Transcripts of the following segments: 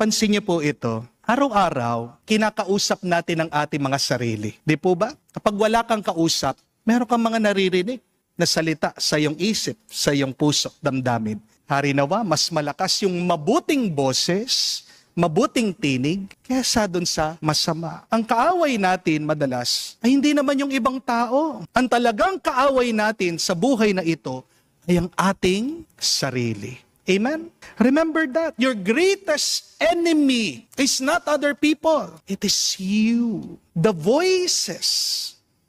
Pansin niyo po ito. Araw-araw, kinakausap natin ang ating mga sarili. Di po ba? Kapag wala kang kausap, meron kang mga naririnig na salita sa iyong isip, sa iyong puso, damdamin. Hari nawa, mas malakas yung mabuting boses, mabuting tinig, kaysa dun sa masama. Ang kaaway natin madalas ay hindi naman yung ibang tao. Ang talagang kaaway natin sa buhay na ito ay ang ating sarili. Amen? Remember that. Your greatest enemy is not other people. It is you. The voices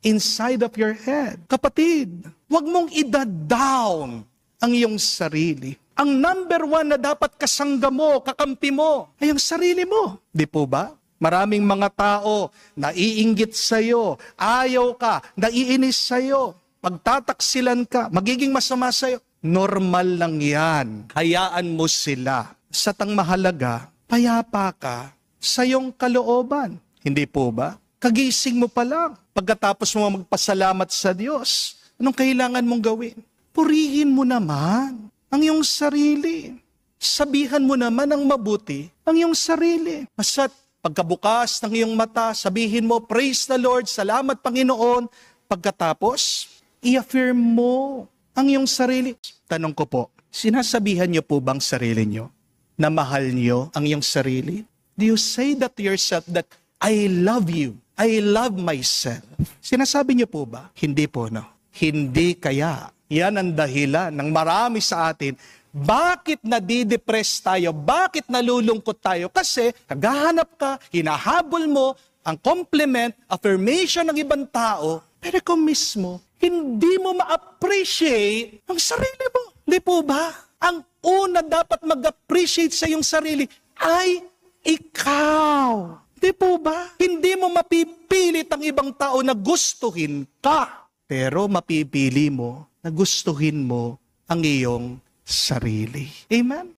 inside of your head. Kapatid, huwag mong ida-down ang iyong sarili. Ang number one na dapat kasangga mo, kakampi mo, ay ang sarili mo. Di po ba? Maraming mga tao naiinggit sa'yo, ayaw ka, naiinis sa'yo, magtataksilan ka, magiging masama sa'yo. Normal lang yan. Hayaan mo sila. Sa tang mahalaga, payapa ka sa iyong kalooban. Hindi po ba? Kagising mo pa lang. Pagkatapos mo magpasalamat sa Diyos, anong kailangan mong gawin? Purihin mo naman ang iyong sarili. Sabihan mo naman ang mabuti ang iyong sarili. Basta't pagkabukas ng iyong mata, sabihin mo, praise the Lord, salamat Panginoon. Pagkatapos, i-affirm mo ang iyong sarili. Tanong ko po, sinasabihan niyo po bang sarili niyo na mahal niyo ang iyong sarili? Do you say that to yourself that I love you, I love myself? Sinasabi niyo po ba? Hindi po, no? Hindi kaya. Yan ang dahilan ng marami sa atin. Bakit nadidepress tayo? Bakit nalulungkot tayo? Kasi naghahanap ka, hinahabol mo ang compliment, affirmation ng ibang tao, pero ikaw mismo, hindi mo ma-appreciate ang sarili mo. Di po ba? Ang una dapat mag-appreciate sa iyong sarili ay ikaw. Di po ba? Hindi mo mapipilit ang ibang tao na gustuhin ka. Pero mapipili mo na gustuhin mo ang iyong sarili. Amen?